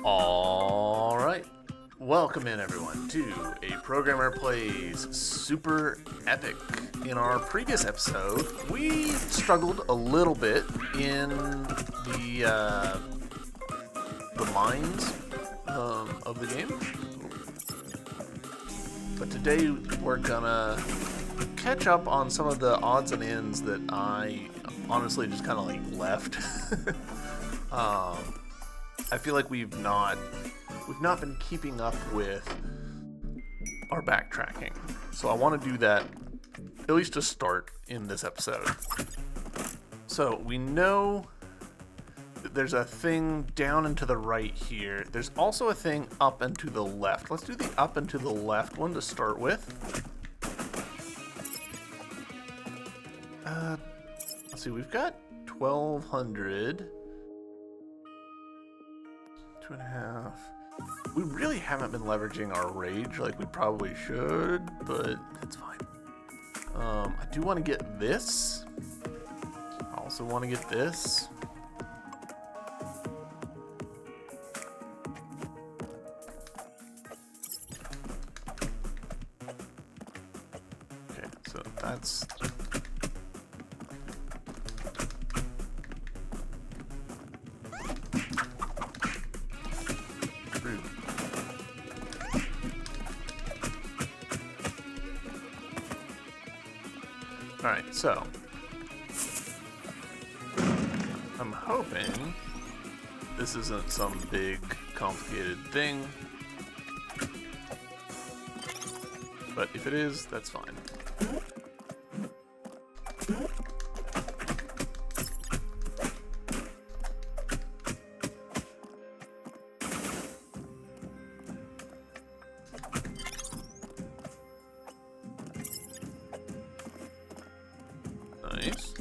Alright, welcome in everyone to A Programmer Plays Super Epic. In our previous episode, we struggled a little bit in the mines of the game. But today we're gonna catch up on some of the odds and ends that I honestly just kind of like left. I feel like we've not been keeping up with our backtracking, so I want to do that at least to start in this episode. So we know that there's a thing down and to the right here. There's also a thing up and to the left. Let's do the up and to the left one to start with. Let's see, we've got 1,200. 2.5. We really haven't been leveraging our rage like we probably should, but it's fine. I do want to get this. I also want to get this. Okay, so that's... Alright, so I'm hoping this isn't some big complicated thing, but if it is, that's fine. Nice.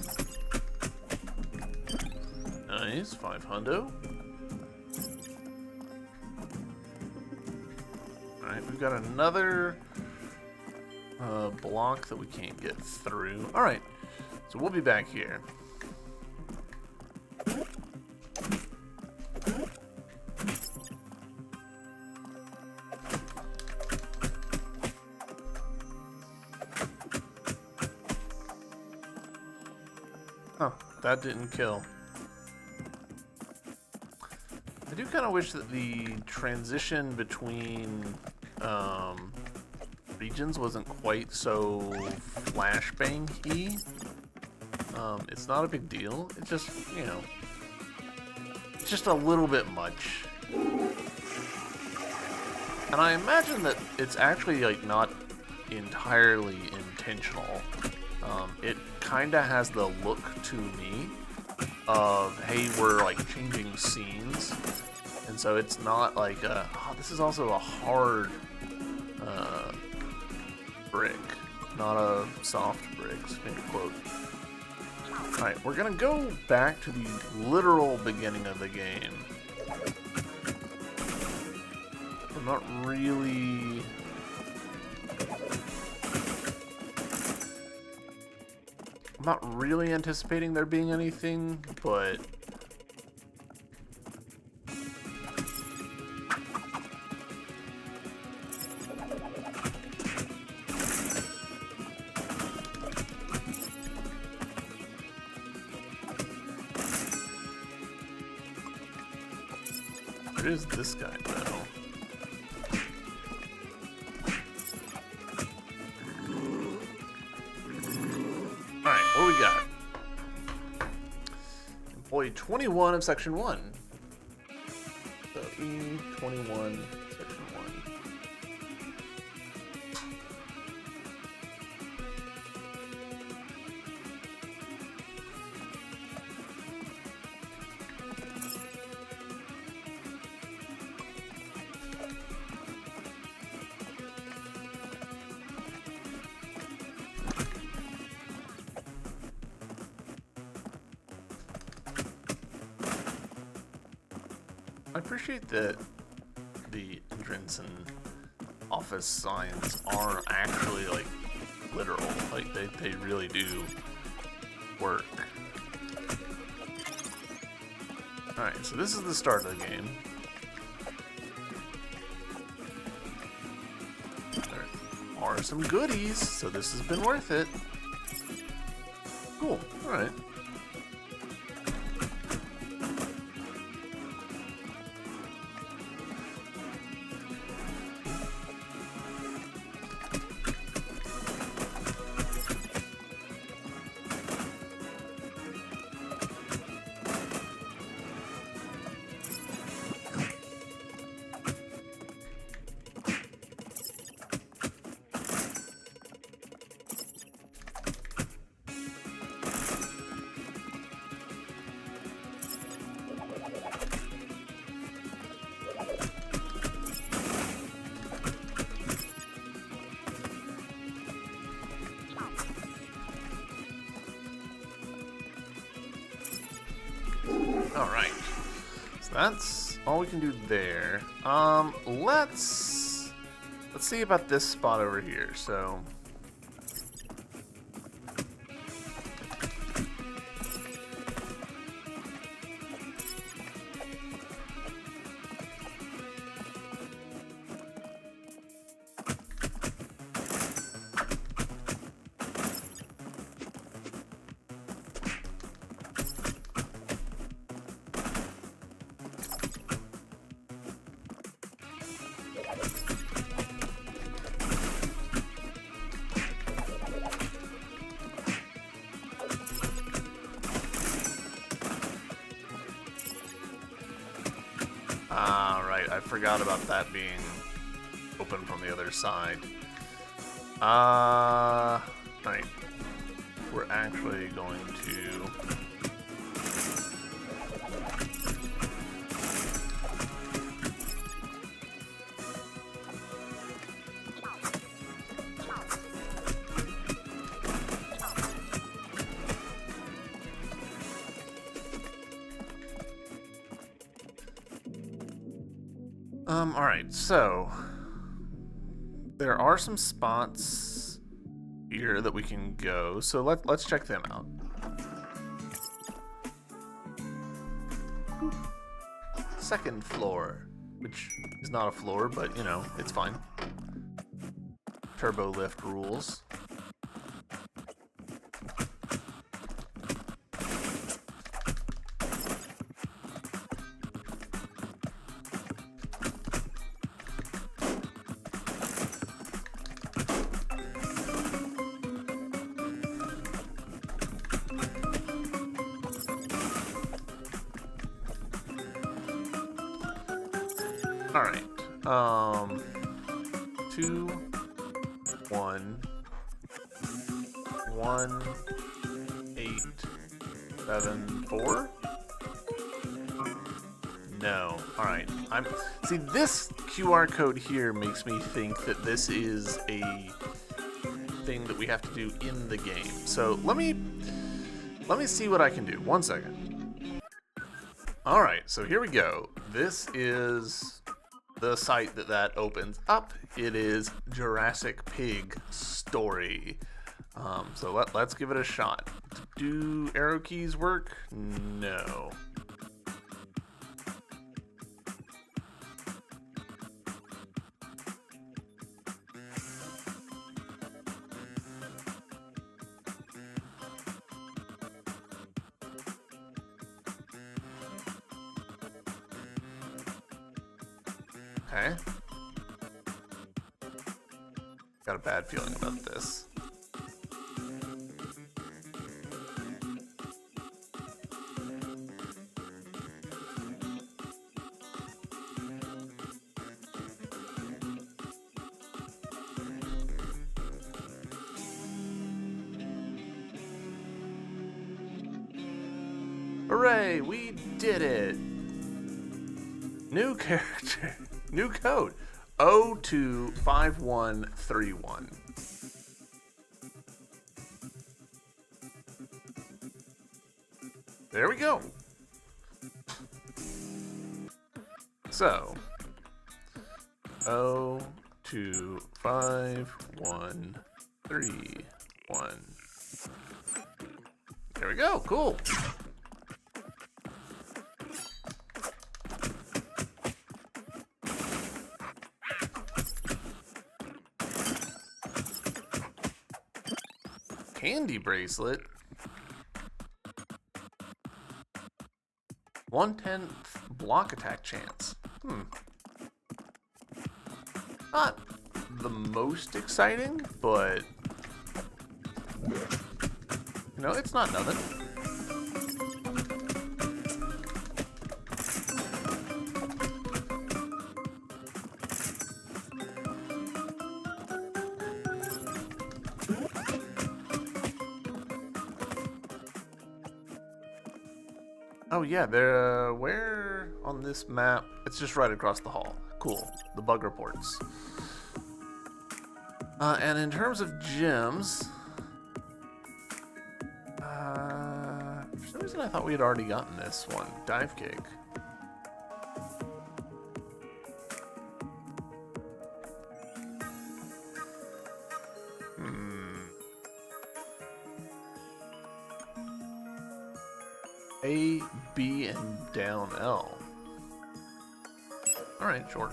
Nice, 500. Alright, we've got another block that we can't get through. Alright, so we'll be back here. Oh, that didn't kill. I do kind of wish that the transition between regions wasn't quite so flashbang-y. It's not a big deal. It's just, you know, it's just a little bit much. And I imagine that it's actually like not entirely intentional. It kind of has the look to me of, hey, we're like changing scenes, and so it's not like oh, this is also a hard brick, not a soft brick, end quote. Alright, we're gonna go back to the literal beginning of the game. I'm not really... I'm not really anticipating there being anything, but... Where is this guy, though? Alright, what do we got? Employee 21 of Section 1. So E21, Section 1. I appreciate that the entrance and office signs are actually like literal, like they really do work. Alright, so this is the start of the game. are some goodies, so this has been worth it. Cool. All right. Alright, so that's all we can do there. Let's see about this spot over here. So right, I forgot about that being open from the other side. Right. We're actually going to... Alright, so there are some spots here that we can go, so let's check them out. Second floor, which is not a floor, but you know, it's fine. Turbo lift rules. Alright, 2, 1, 1, 8, 7, 4? No. Alright, see, this QR code here makes me think that this is a thing that we have to do in the game. So let me see what I can do. 1 second. Alright, so here we go. This is the site that opens up. It is Jurassic Pig Story. So let's give it a shot. Do arrow keys work? No. Okay. Got a bad feeling about this. Hooray, we did it! New character. New code, 025131. There we go. So, 025131. There we go, cool. candy bracelet. 1/10 block attack chance. Not the most exciting, but you know, it's not nothing. Oh yeah, they're where on this map? It's just right across the hall. Cool. The bug reports. And in terms of gems, for some reason I thought we had already gotten this one. Dive kick. A, B, and down L. Alright, sure.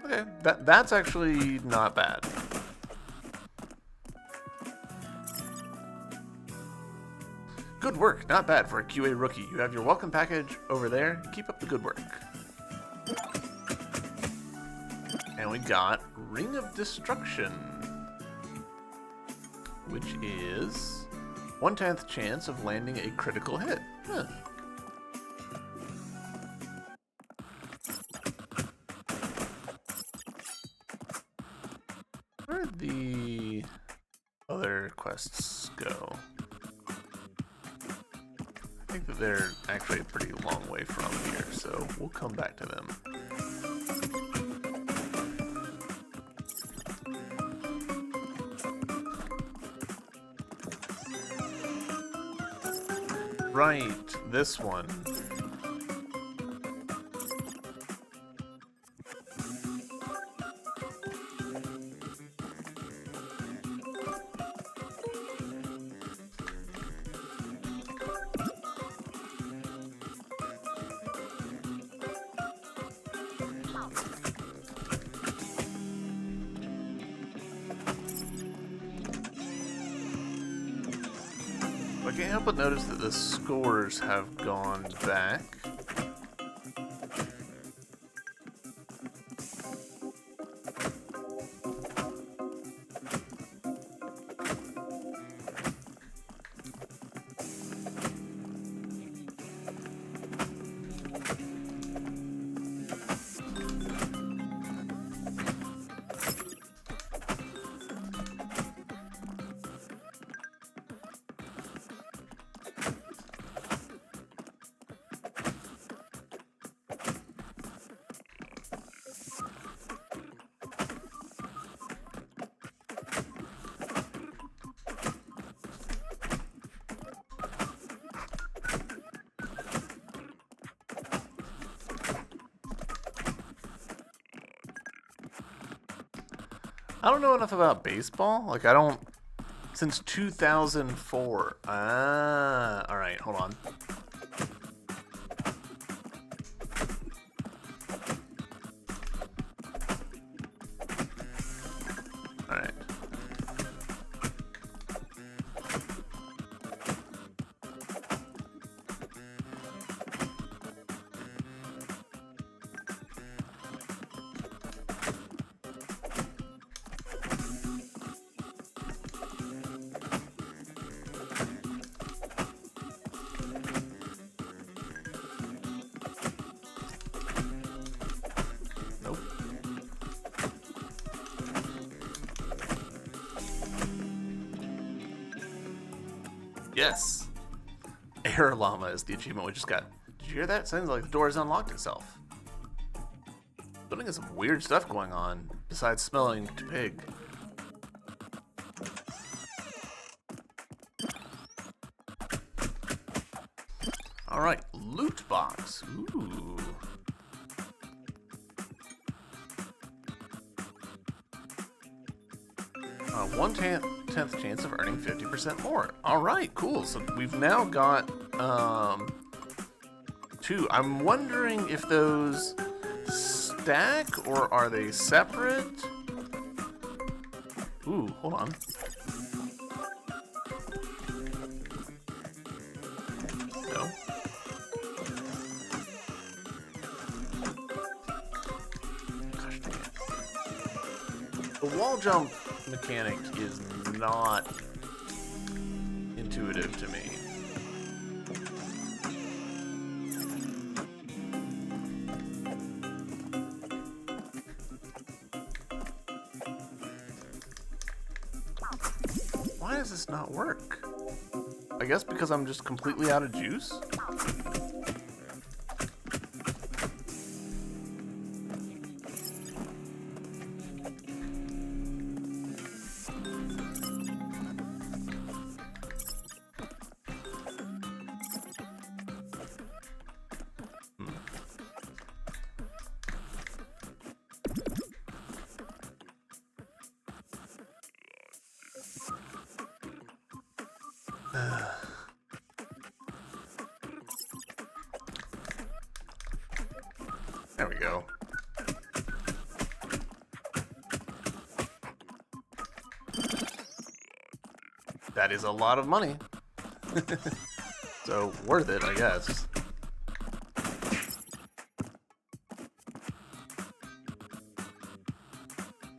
Okay, that's actually not bad. Good work, not bad for a QA rookie. You have your welcome package over there. Keep up the good work. And we got Ring of Destruction, which is 1/10 chance of landing a critical hit. Huh. Where'd the other quests go? I think that they're actually a pretty long way from here, so we'll come back to them. Right, this one. I can't help but notice that the scores have gone back. I don't know enough about baseball. Like, I don't... Since 2004. Ah, alright, hold on. Alright. Yes! Air Llama is the achievement we just got. Did you hear that? Sounds like the door has unlocked itself. Building has some weird stuff going on, besides smelling to pig. Alright, loot box. Ooh. One-tenth chance of earning 50% more. Alright, cool. So we've now got 2. I'm wondering if those stack or are they separate? Ooh, hold on. No. Gosh dang it. The wall jump mechanic is not intuitive to me. Why does this not work? I guess because I'm just completely out of juice? There we go. That is a lot of money. So, worth it, I guess.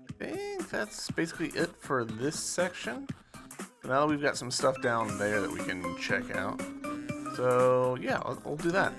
I think that's basically it for this section. Now that we've got some stuff down there that we can check out. So, yeah, we'll do that.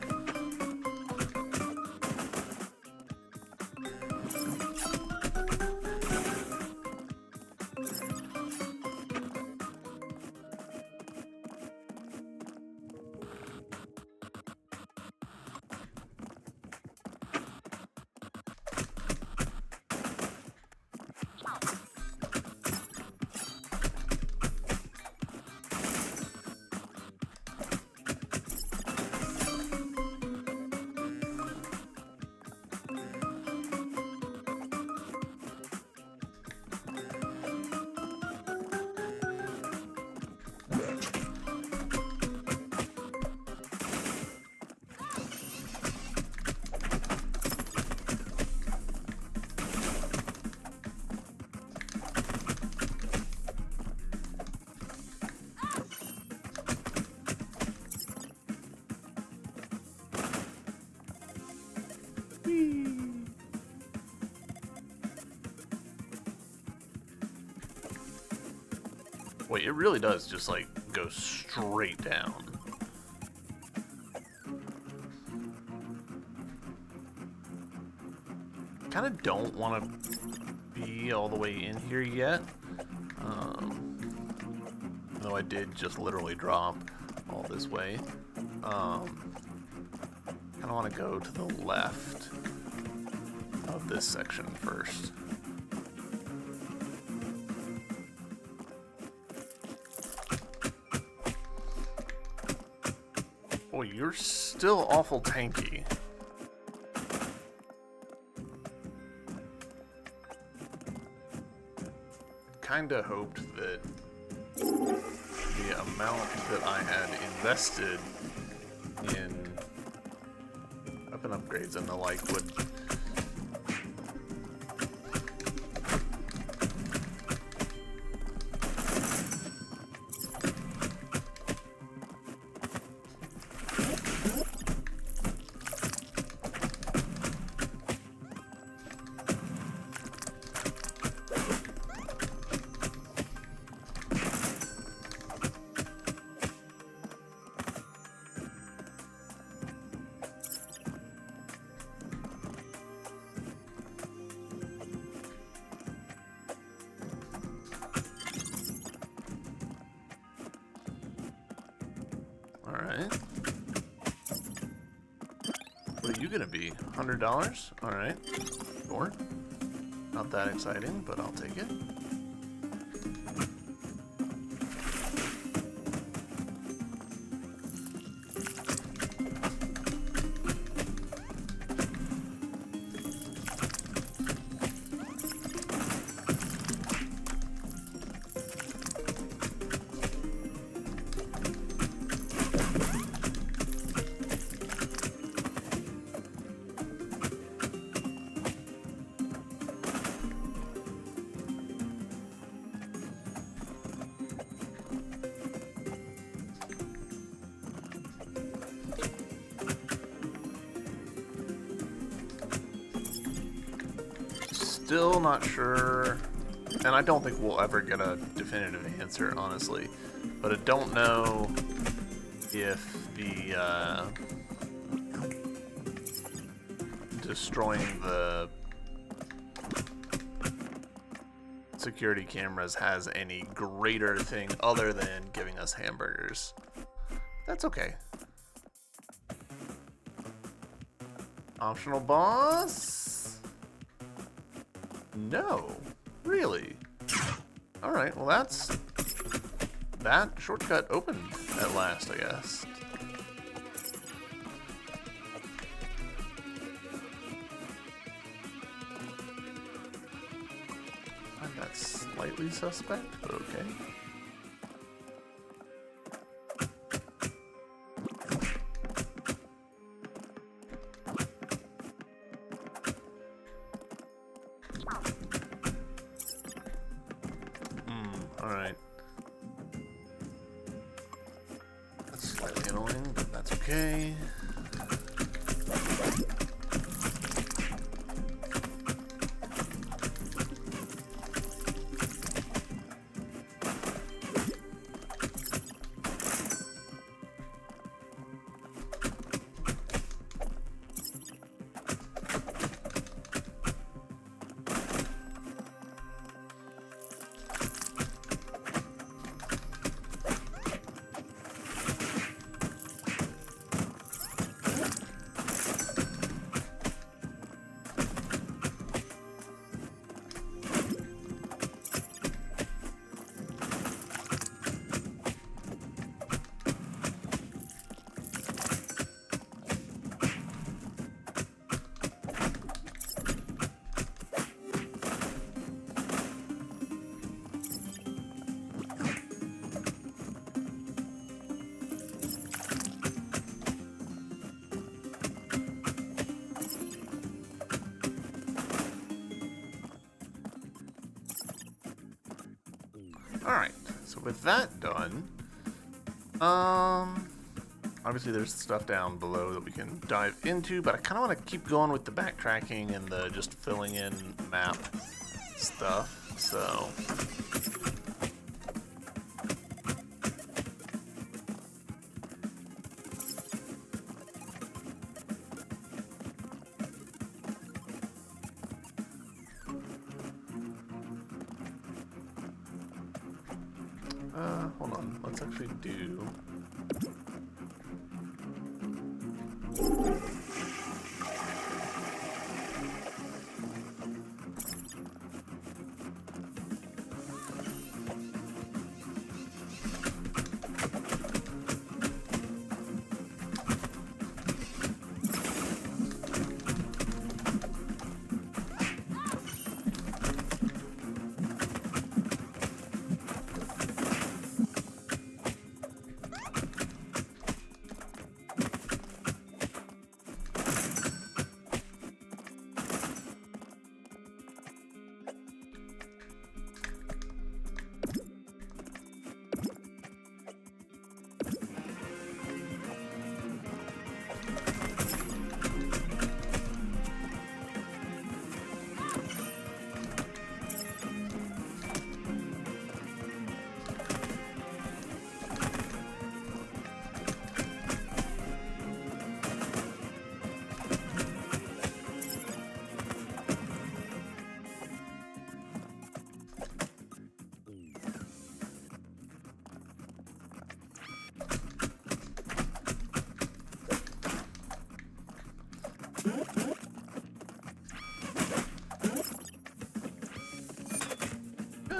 Wait, it really does just like go straight down. Kind of don't want to be all the way in here yet. Though I did just literally drop all this way. Kind of want to go to the left of this section first. Boy, you're still awful tanky. Kinda hoped that the amount that I had invested in weapon upgrades and the like would Alright. What are you gonna be? $100? Alright. Sure. Not that exciting, but I'll take it. still not sure, and I don't think we'll ever get a definitive answer, honestly. But I don't know if the destroying the security cameras has any greater thing other than giving us hamburgers. That's okay. Optional boss? No. Really? Alright, well that shortcut opened at last, I guess. I find that slightly suspect, but okay. Alright. That's slightly annoying, but that's okay. Alright, so with that done, obviously there's stuff down below that we can dive into, but I kind of want to keep going with the backtracking and the just filling in map stuff, so... hold on, let's actually do...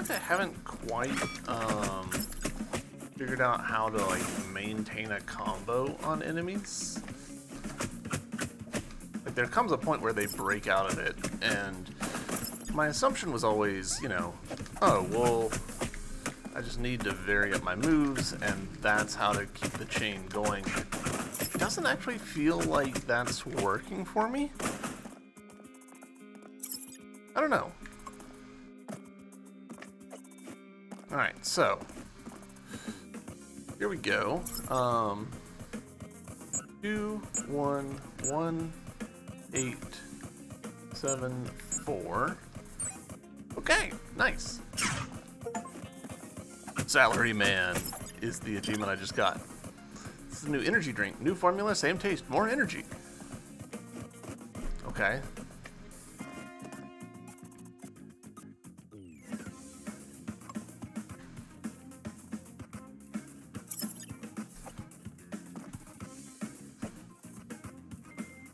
I haven't quite figured out how to like maintain a combo on enemies. Like there comes a point where they break out of it, and my assumption was always, you know, oh well, I just need to vary up my moves, and that's how to keep the chain going. It doesn't actually feel like that's working for me. I don't know. Alright, so here we go. 2, 1, 1, 8, 7, 4. Okay, nice. Salary Man is the achievement I just got. This is a new energy drink. New formula, same taste, more energy. Okay.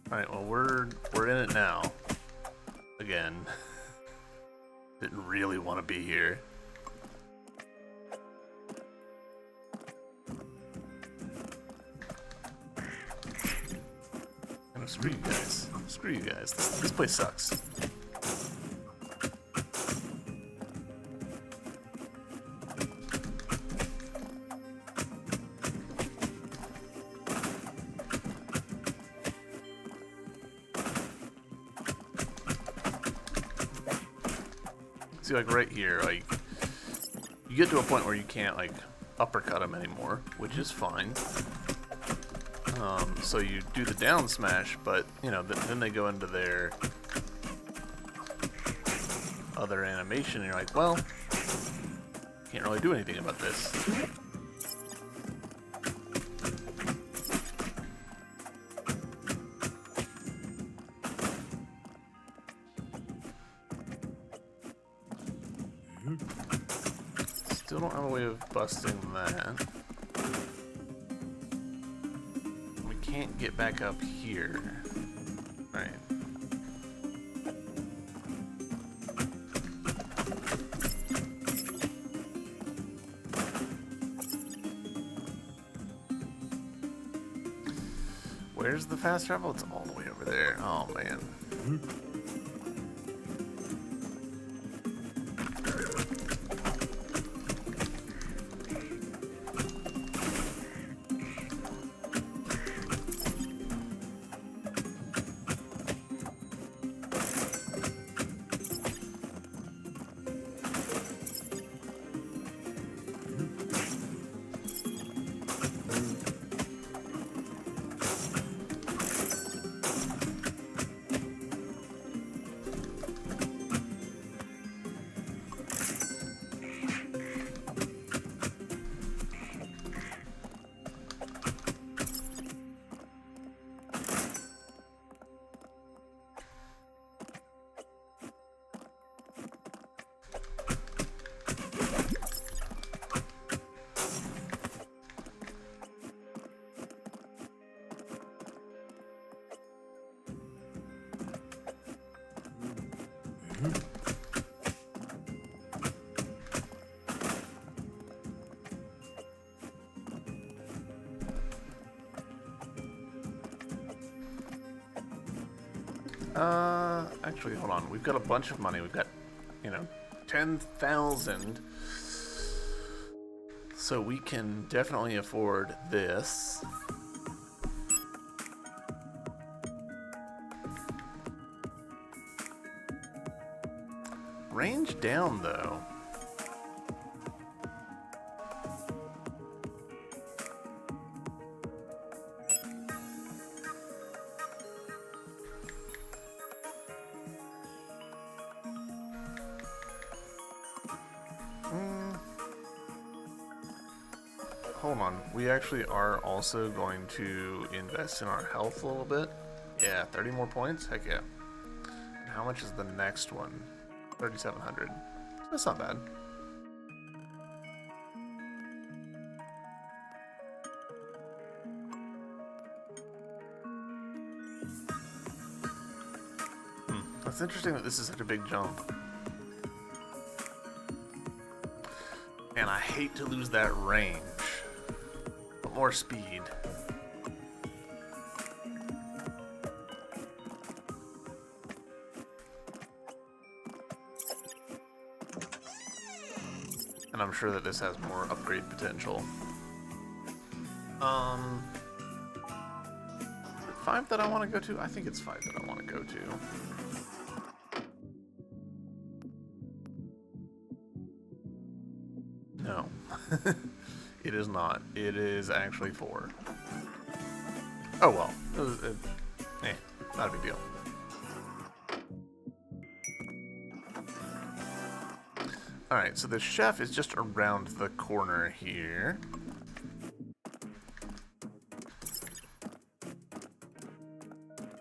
Alright, well we're in it now. Again. Didn't really want to be here. I'm gonna screw you guys. Screw you guys. This place sucks. See, like right here, like you get to a point where you can't like uppercut them anymore, which is fine. So you do the down smash, but you know then they go into their other animation, and you're like, well, can't really do anything about this. Still don't have a way of busting that. We can't get back up here. Right. Where's the fast travel? It's all the way over there. Oh man. Actually, hold on. We've got a bunch of money. We've got, 10,000. So we can definitely afford this. Range down, though. Hold on, we actually are also going to invest in our health a little bit. Yeah, 30 more points? Heck yeah. And how much is the next one? 3,700. That's not bad. That's interesting that this is such a big jump. And I hate to lose that range. But more speed. And I'm sure that this has more upgrade potential. Is it 5 that I want to go to? I think it's 5 that I want to go to. No. It is not. It is actually 4. Oh well. Not a big deal. Alright, so the chef is just around the corner here.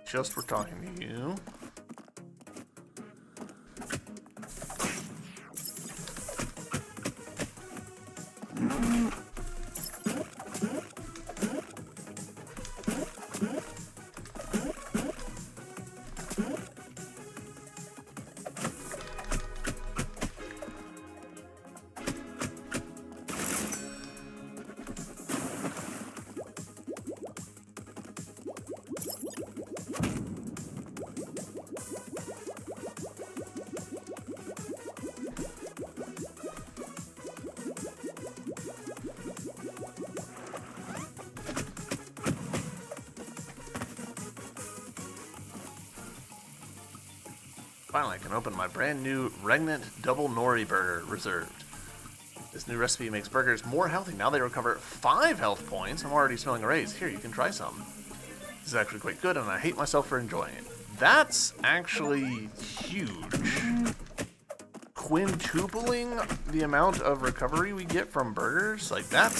Just for talking to you. Finally, I can open my brand new Regnant Double Nori Burger reserved. This new recipe makes burgers more healthy. Now they recover 5 health points. I'm already smelling a raise. Here, you can try some. This is actually quite good, and I hate myself for enjoying it. That's actually huge. Quintupling the amount of recovery we get from burgers? Like, that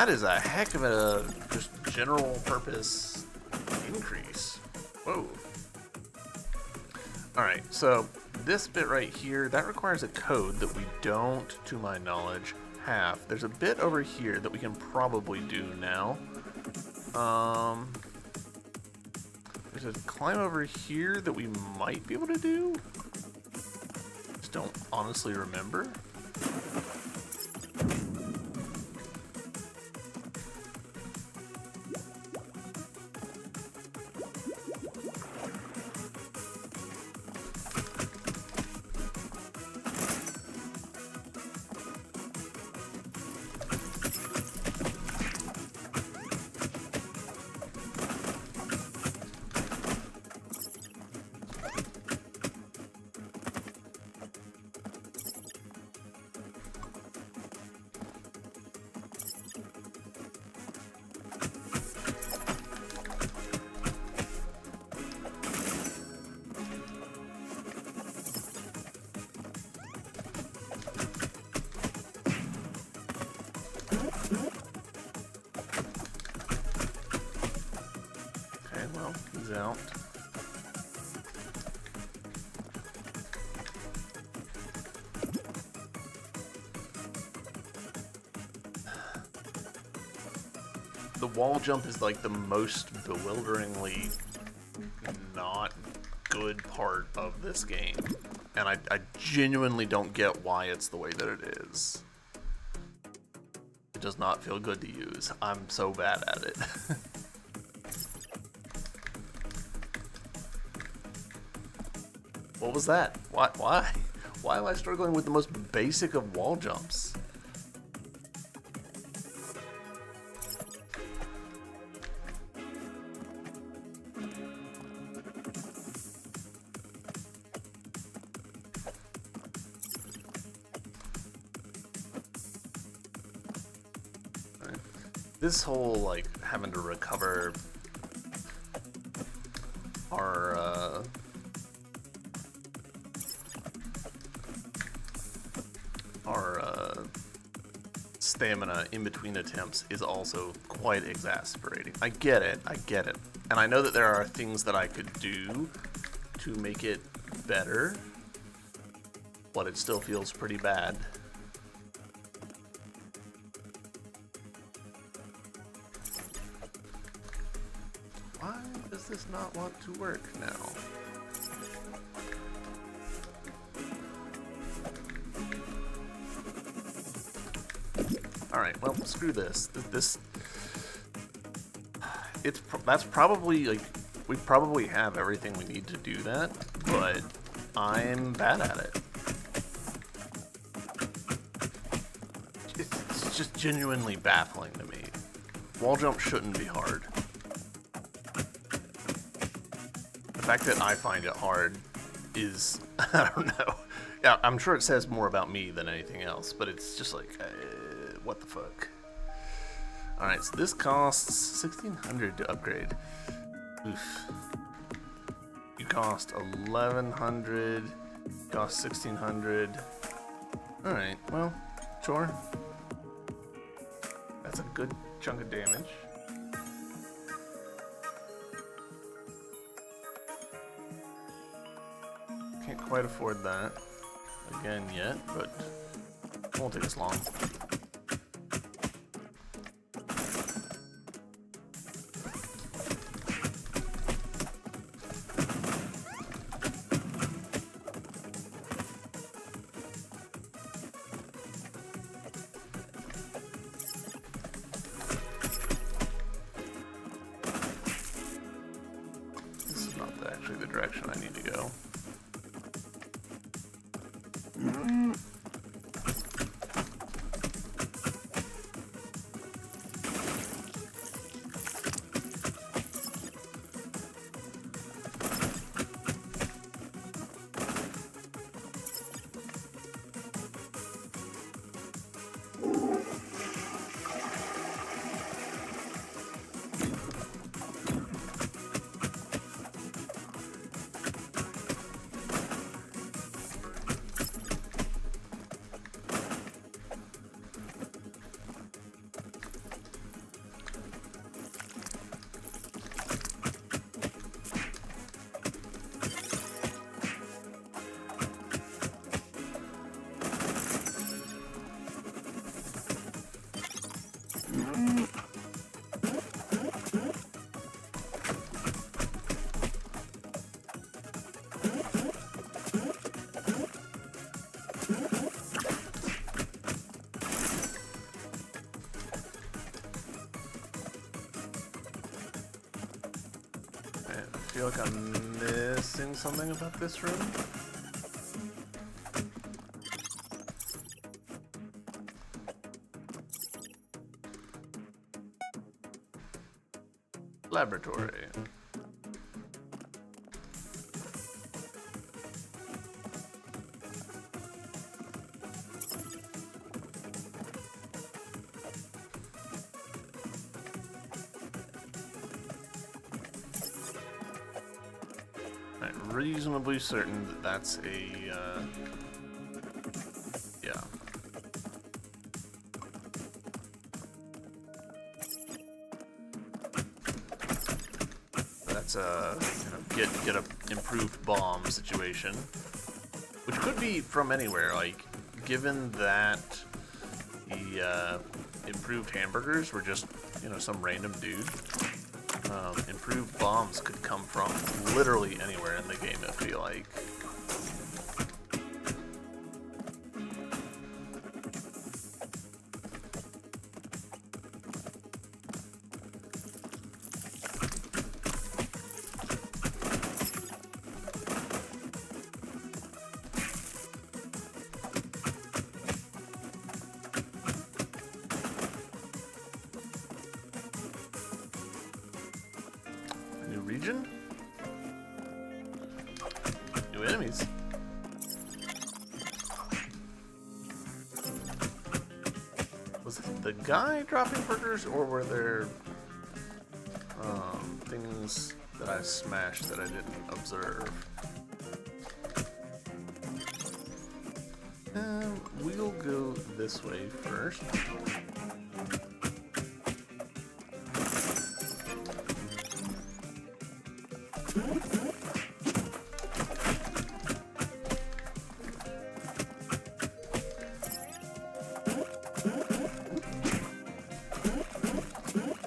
is a heck of a just general purpose increase. Whoa. Alright, so this bit right here, that requires a code that we don't, to my knowledge, have. There's a bit over here that we can probably do now. There's a climb over here that we might be able to do. Just don't honestly remember. He's out. The wall jump is like the most bewilderingly not good part of this game. And I genuinely don't get why it's the way that it is. It does not feel good to use. I'm so bad at it. What was that? Why? Why am I struggling with the most basic of wall jumps? Right. This whole, like, having to recover our, stamina in between attempts is also quite exasperating. I get it. And I know that there are things that I could do to make it better, but it still feels pretty bad. Why does this not want to work now? Alright, well, screw this. That's probably, like, we probably have everything we need to do that, but I'm bad at it. It's just genuinely baffling to me. Wall jump shouldn't be hard. The fact that I find it hard is, I don't know. Yeah, I'm sure it says more about me than anything else, but it's just like, what the fuck? Alright, so this costs 1,600 to upgrade. Oof. You cost 1,100. Cost 1,600. Alright, well, sure. That's a good chunk of damage. Can't quite afford that again yet, but it won't take us long. This is not actually the direction I need to go. I feel like I'm missing something about this room. Laboratory. I'm reasonably certain that that's a, yeah. That's a get a improved bomb situation, which could be from anywhere. Like, given that the improved hamburgers were just some random dude, improved bombs could come from literally anywhere in the game. I feel like. New region? New enemies. Was it the guy dropping burgers, or were there things that I smashed that I didn't observe? We'll go this way first.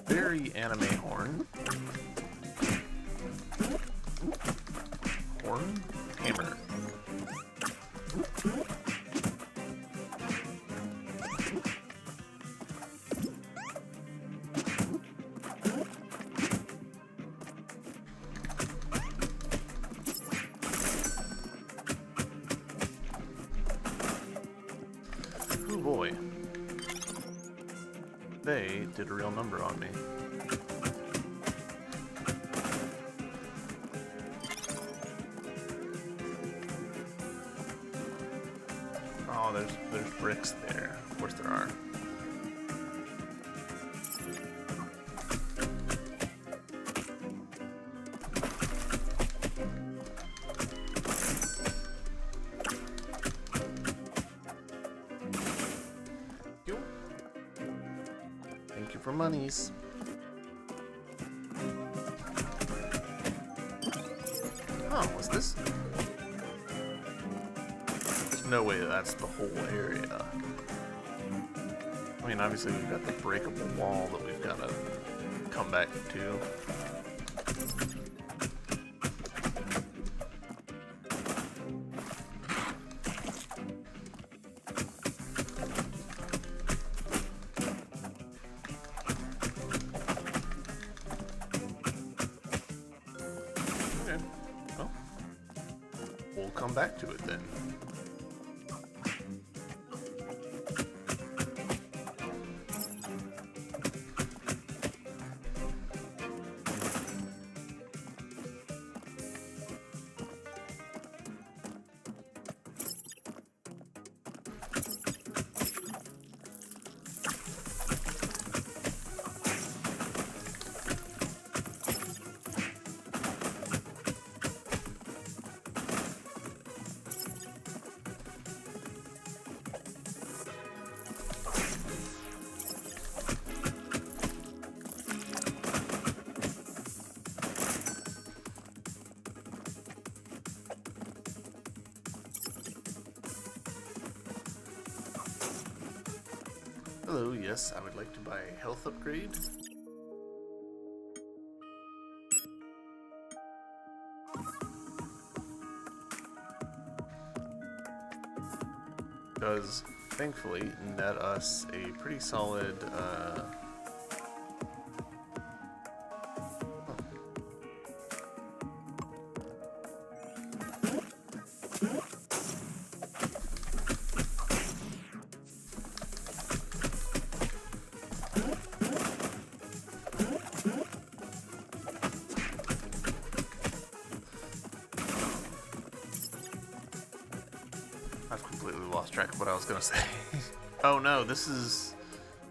Very anime horn. Horn? Hammer. Oh boy. They did a real number on me. Oh, there's bricks there. Of course there are. Thank you for monies. Oh, what's this? There's no way that's the whole area. I mean, obviously we've got the breakable wall that we've got to come back to. Okay, well, we'll come back to it then. Hello, yes, I would like to buy a health upgrade. Does thankfully net us a pretty solid I've completely lost track of what I was gonna say. Oh no, this is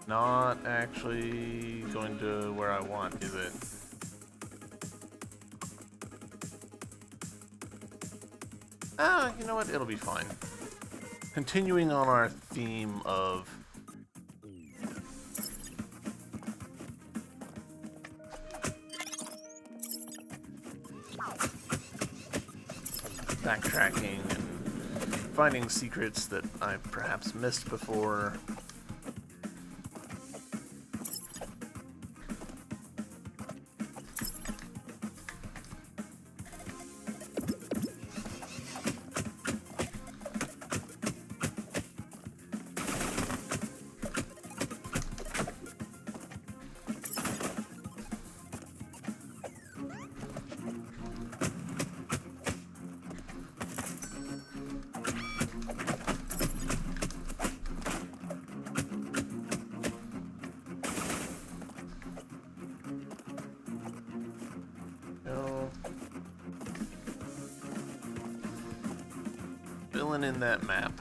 not actually going to where I want, is it? Ah, you know what? It'll be fine. Continuing on our theme of backtracking and finding secrets that I've perhaps missed before. Filling in that map,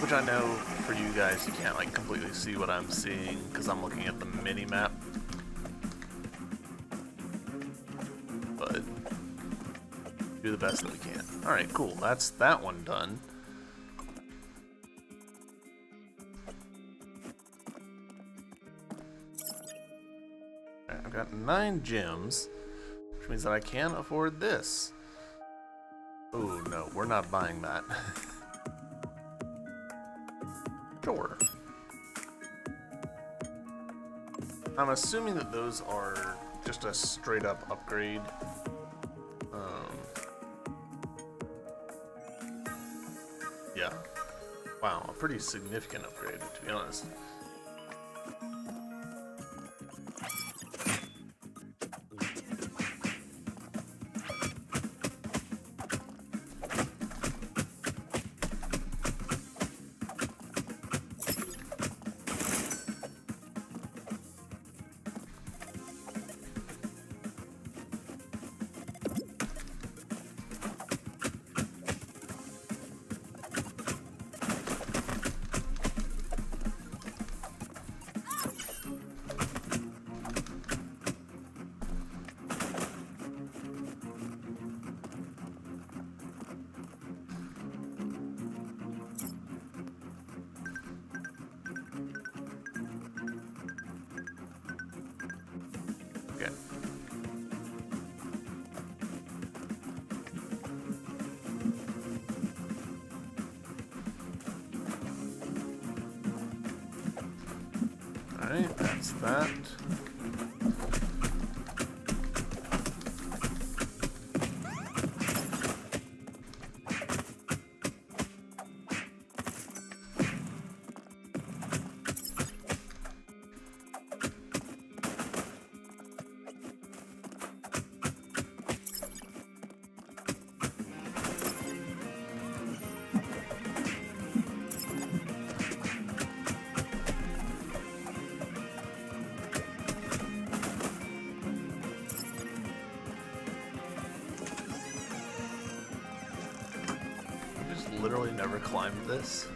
which I know for you guys you can't like completely see what I'm seeing because I'm looking at the mini map, but do the best that we can. All right, cool. That's that one done. All right, I've got 9 gems, which means that I can afford this. Oh no, we're not buying that. Sure. I'm assuming that those are just a straight up upgrade. Yeah. Wow, a pretty significant upgrade, to be honest. Alright, that's that. Literally never climbed this.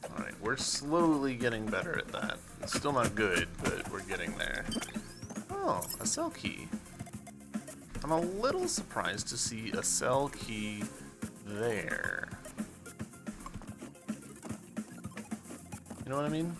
Alright, we're slowly getting better at that. It's still not good, but we're getting there. Oh, a cell key. I'm a little surprised to see a cell key there. You know what I mean?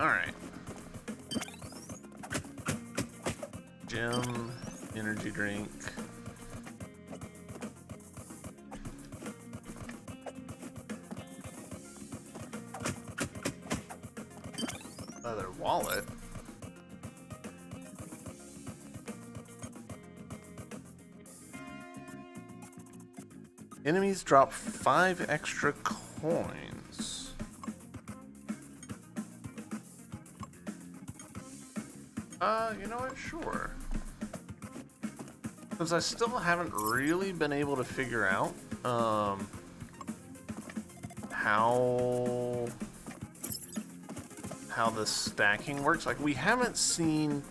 Alright. Gem, energy drink. Leather wallet. Enemies drop 5 extra coins. You know what? Sure. Because I still haven't really been able to figure out, how the stacking works. Like, we haven't seen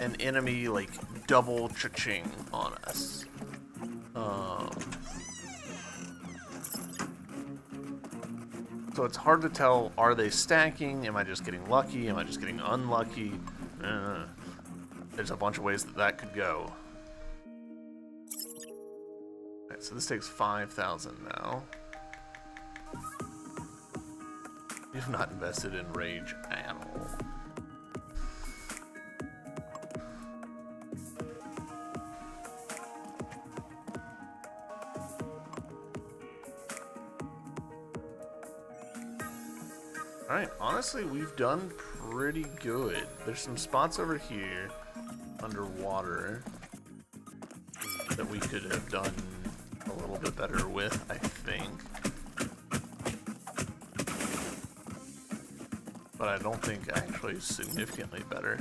an enemy, like, double cha-ching on us. So it's hard to tell, are they stacking? Am I just getting lucky? Am I just getting unlucky? There's a bunch of ways that could go. Alright, so this takes 5,000 now. We've not invested in rage at all. Alright, honestly, we've done pretty good. There's some spots over here underwater that we could have done a little bit better with, I think. But I don't think actually significantly better.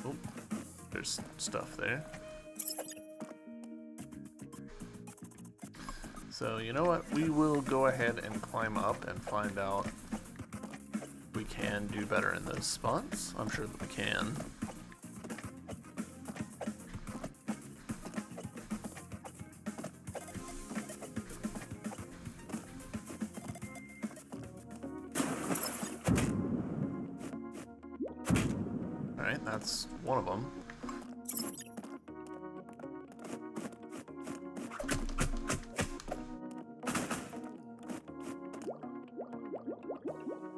Oh, there's stuff there. So, you know what? We will go ahead and climb up and find out if we can do better in those spots. I'm sure that we can. Alright, that's one of them.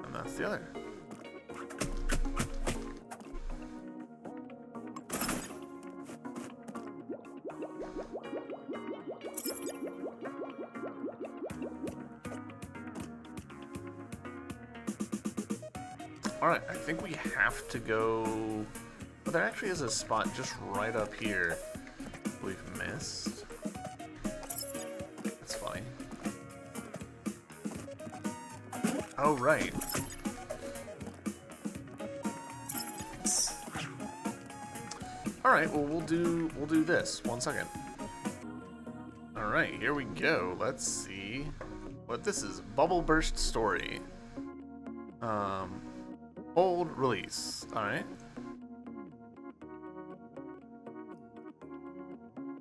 And that's the other. Alright, I think we have to go... Well, there actually is a spot just right up here we've missed. missed. That's funny. Oh, right. Alright, well we'll do this. 1 second. Alright, here we go. Let's see what this is. Bubble Burst Story. Hold release. Alright.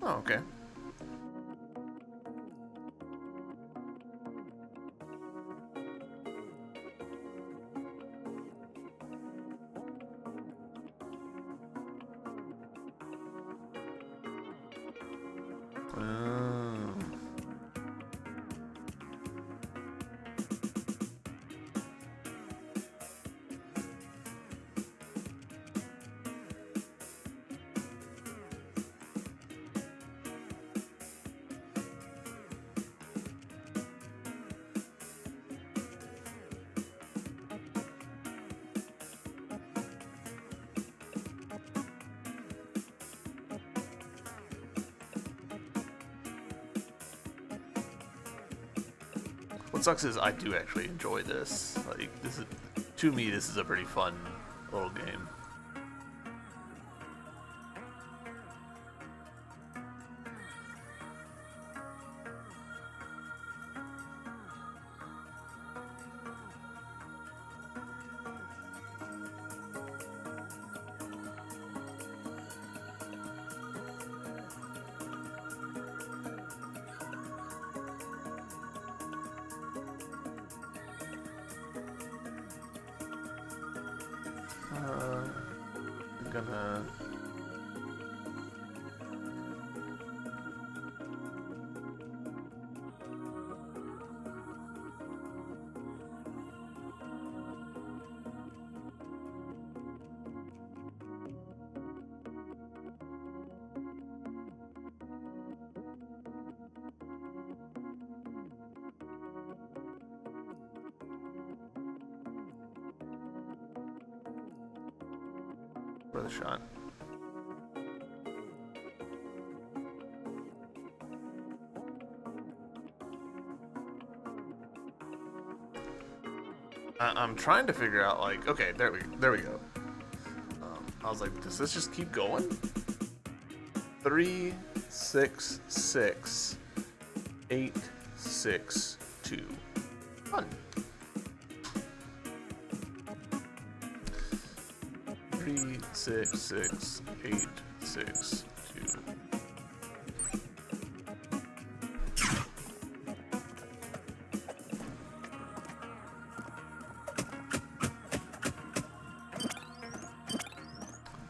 Oh, okay. What sucks is I do actually enjoy this. Like, this is, to me, this is a pretty fun little game. I'm gonna... for the shot. I'm trying to figure out, like, okay, there we go. I was like, does this just keep going? 3, 6, 6, 8, 6, 2. Fun. 3, 6, 6, 8, 6, 2.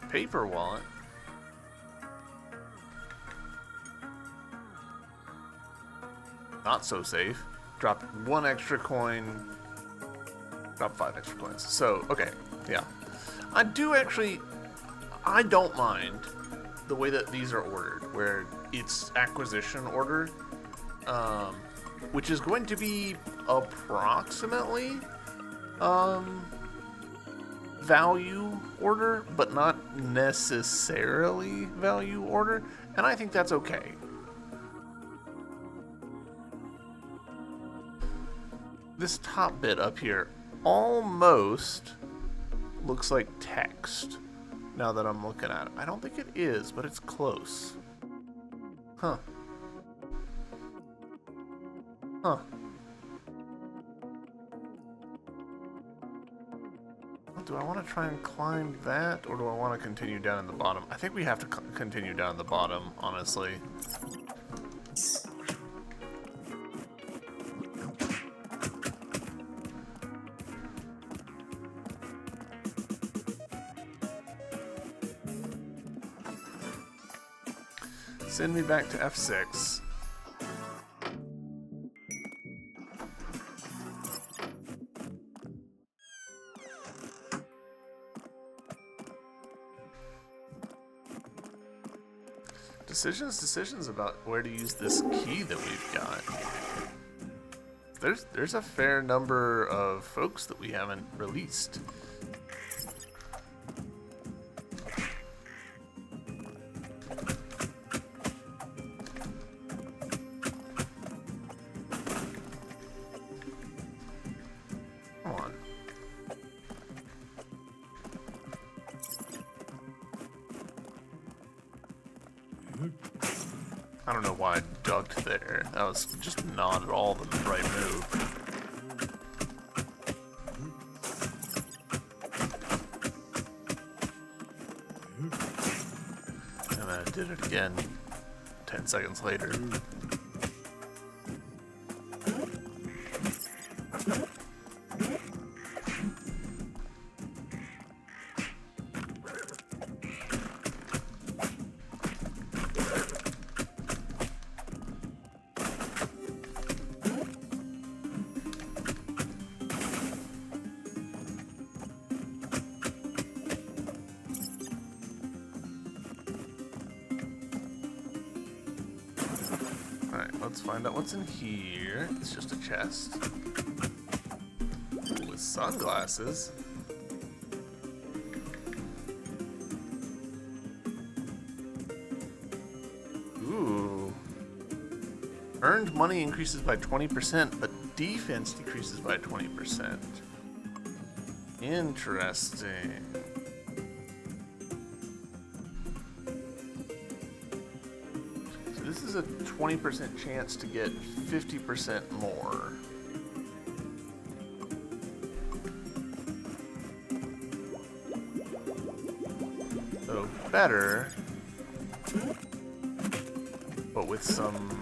Paper wallet. Not so safe. Drop 1 extra coin. Drop 5 extra coins. So, okay, yeah. I don't mind the way that these are ordered, where it's acquisition order, which is going to be approximately value order, but not necessarily value order, and I think that's okay. This top bit up here almost looks like text now that I'm looking at it. I don't think it is, but it's close. Huh. Do I want to try and climb that, or do I want to continue down in the bottom? I think we have to continue down the bottom, honestly. Send me back to F6. Decisions about where to use this key that we've got. There's a fair number of folks that we haven't released. I don't know why I ducked there. That was just not at all the right move. And then I did it again 10 seconds later. Alright, let's find out what's in here. It's just a chest. With sunglasses. Ooh. Earned money increases by 20%, but defense decreases by 20%. Interesting. This is a 20% chance to get 50% more. So better, but with some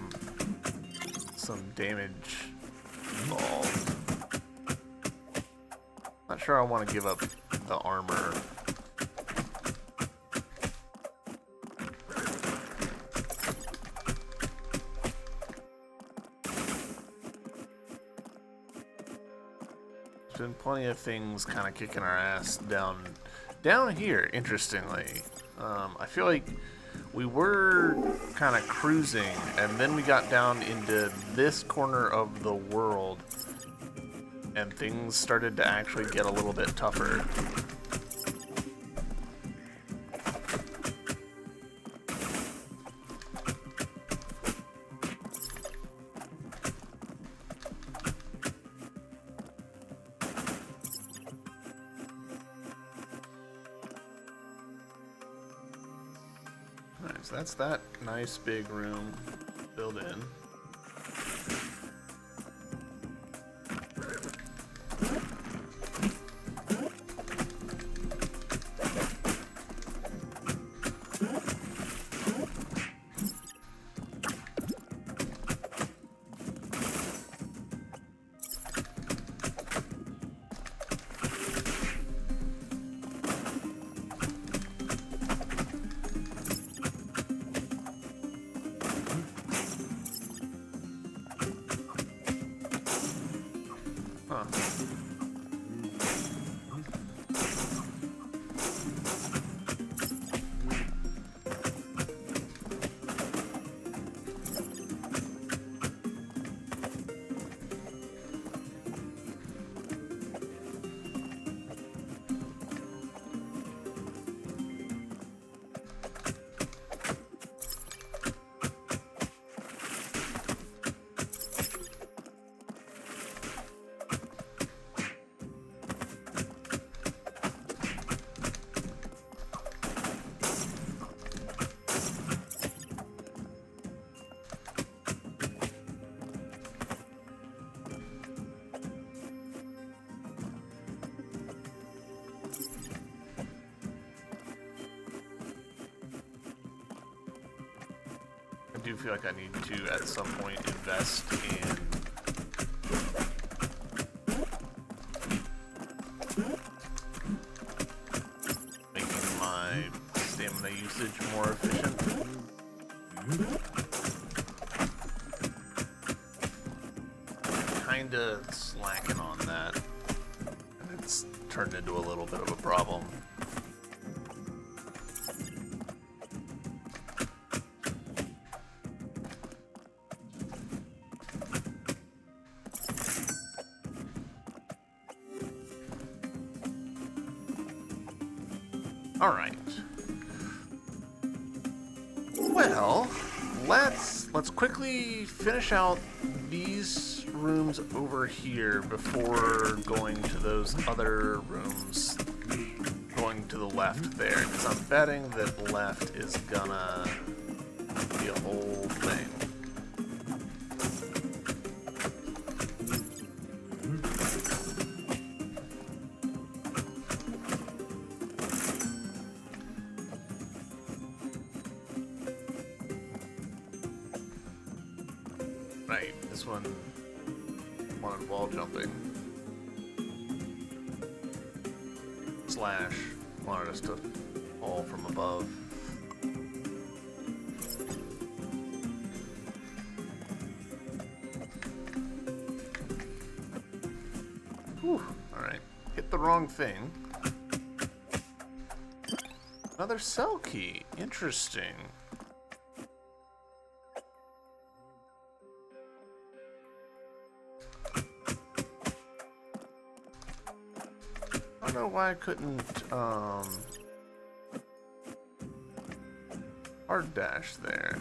damage involved. Not sure I want to give up the armor. Been plenty of things kind of kicking our ass down here, interestingly. I feel like we were kind of cruising, and then we got down into this corner of the world, and things started to actually get a little bit tougher. Alright, so that's that nice big room built in. Huh. I do feel like I need to, at some point, invest in making my stamina usage more efficient. Kinda slacking on that, and it's turned into a little bit of a problem. All right. Well, let's quickly finish out these rooms over here before going to those other rooms going to the left there, because I'm betting that left is gonna be a whole thing. Right, this one wanted wall jumping. Slash wanted us to fall from above. Whew, alright. Hit the wrong thing. Another cell key. Interesting. I don't know why I couldn't, hard dash there.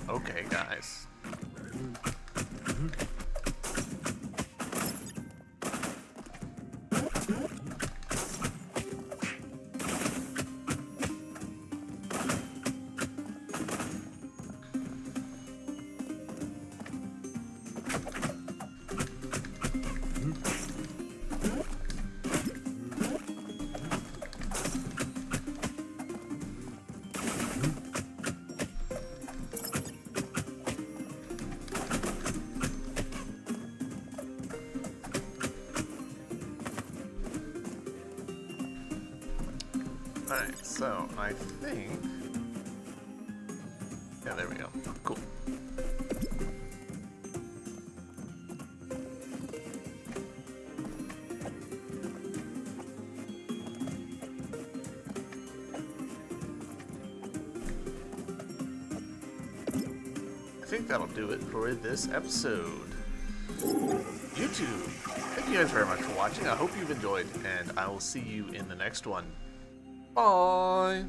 Okay, guys. Alright, so I think... Yeah, there we go. Cool. I think that'll do it for this episode. YouTube, thank you guys very much for watching. I hope you've enjoyed, and I will see you in the next one. Bye!